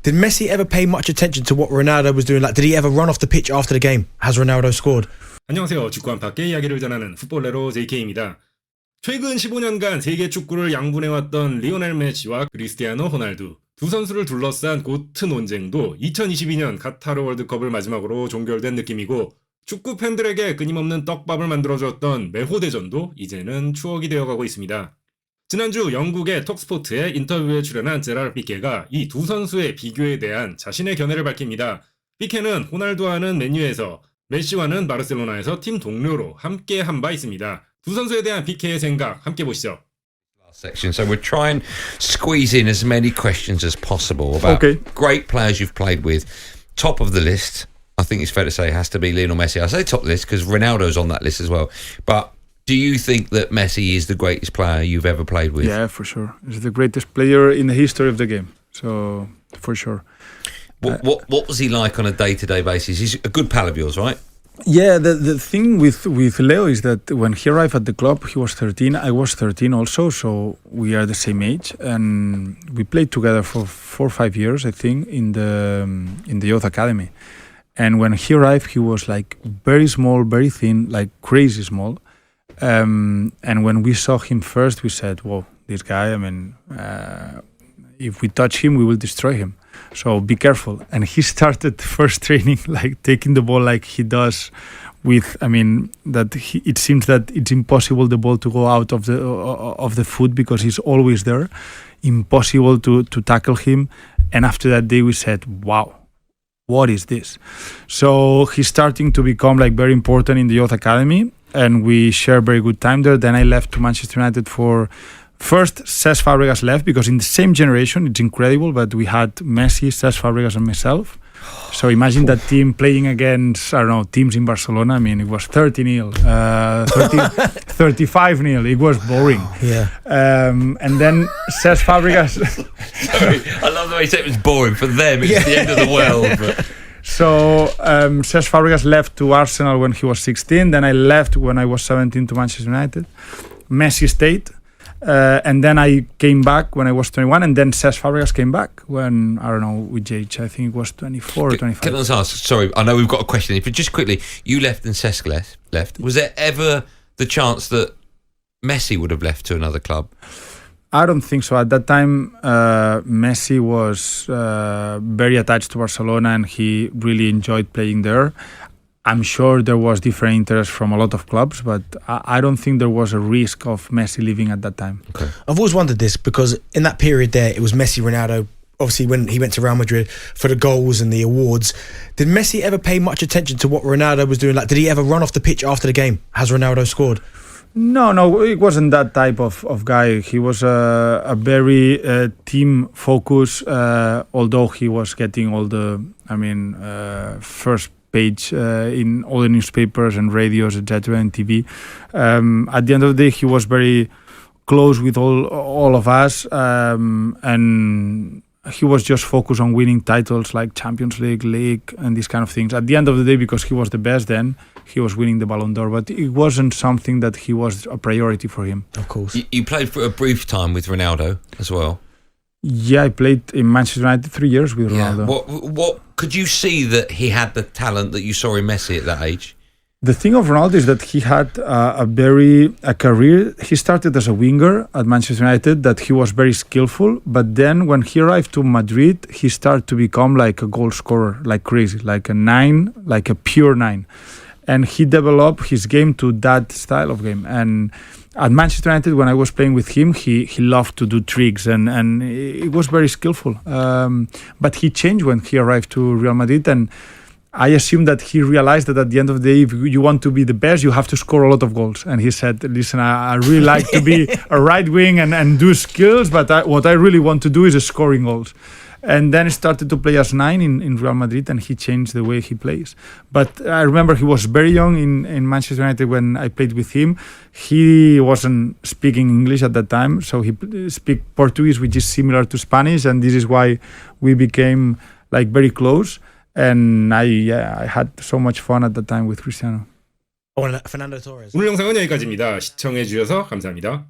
Did Messi ever pay much attention to what Ronaldo was doing? Like, did he ever run off the pitch after the game? Has Ronaldo scored? 안녕하세요. 축구 안팎의 이야기를 전하는 풋볼레로 JK입니다. 최근 15년간 세계 축구를 양분해왔던 리오넬 메시와 크리스티아노 호날두 두 선수를 둘러싼 고트 논쟁도 2022년 카타르 월드컵을 마지막으로 종결된 느낌이고 축구 팬들에게 끊임없는 떡밥을 만들어주었던 메호대전도 이제는 추억이 되어가고 있습니다. 지난주 영국의 talkSPORT의 인터뷰에 출연한 제라르 피케가 이 두 선수의 비교에 대한 자신의 견해를 밝힙니다. 피케는 호날두와는 맨유에서 메시와는 바르셀로나에서 팀 동료로 함께 한 바 있습니다. 두 선수에 대한 피케의 생각 함께 보시죠. Section, so we'll try and squeeze in as many questions as possible about great players you've played with. Top of the list, I think it's fair to say, has to be Lionel Messi. I say top list because Ronaldo's on that list as well. But do you think that Messi is the greatest player you've ever played with? Yeah, for sure. He's the greatest player in the history of the game. So, for sure. What was he like on a day-to-day basis? He's a good pal of yours, right? Yeah, the thing with Leo is that when he arrived at the club, he was 13. I was 13 also, so we are the same age, and we played together for 4 or 5 years, I think, in the youth academy. And when he arrived, he was like very small, very thin, like crazy small. And when we saw him first, we said, "Whoa, this guy! I mean, if we touch him, we will destroy him. So be careful." And he started first training like taking the ball like he does with, I mean, it seems that it's impossible the ball to go out of the foot because he's always there. Impossible to tackle him. And after that day we said, wow, what is this? So he's starting to become like very important in the youth academy, and we share very good time there. Then I left to Manchester United for first, Cesc Fabregas left because in the same generation, it's incredible, but we had Messi, Cesc Fabregas and myself. So imagine that team playing against, I don't know, teams in Barcelona. I mean, it was 30-0, 35-0. It was boring. Yeah. And then Cesc Fabregas... Sorry, I love the way you said it was boring. For them, it's the end of the world. But... So Cesc Fabregas left to Arsenal when he was 16. Then I left when I was 17 to Manchester United. Messi stayed. And then I came back when I was 21, and then Cesc Fabregas came back when, I don't know which age, I think it was 24 or 25. Can I just ask, sorry, I know we've got a question, but just quickly, you left and Cesc left. Was there ever the chance that Messi would have left to another club? I don't think so. At that time, Messi was very attached to Barcelona and he really enjoyed playing there. I'm sure there was different interest from a lot of clubs, but I don't think there was a risk of Messi leaving at that time. Okay. I've always wondered this because in that period there, it was Messi, Ronaldo. Obviously, when he went to Real Madrid for the goals and the awards, did Messi ever pay much attention to what Ronaldo was doing? Like, did he ever run off the pitch after the game? Has Ronaldo scored? No, it wasn't that type of guy. He was a very team-focused, although he was getting all the, first page in all the newspapers and radios, etc., and TV. At the end of the day, he was very close with all of us, and he was just focused on winning titles like Champions League, and these kind of things. At the end of the day, because he was the best then, he was winning the Ballon d'Or, but it wasn't something that he was a priority for him. Of course. You played for a brief time with Ronaldo as well. Yeah, I played in Manchester United 3 years with Ronaldo. What could you see that he had the talent that you saw in Messi at that age? The thing of Ronaldo is that he had a career. He started as a winger at Manchester United, that he was very skillful. But then when he arrived to Madrid, he started to become like a goal scorer, like crazy, like a 9, like a pure 9. And he developed his game to that style of game. And at Manchester United, when I was playing with him, he loved to do tricks and it was very skillful. But he changed when he arrived to Real Madrid, and I assume that he realized that at the end of the day, if you want to be the best, you have to score a lot of goals. And he said, listen, I really like to be a right wing and do skills, but what I really want to do is scoring goals. And then he started to play as 9 in Real Madrid, and he changed the way he plays. But I remember he was very young in Manchester United when I played with him. He wasn't speaking English at that time, so he speak Portuguese, which is similar to Spanish, and this is why we became like very close. And I had so much fun at that time with Cristiano. Fernando Torres. 오늘 영상은 여기까지입니다. 시청해 주셔서 감사합니다.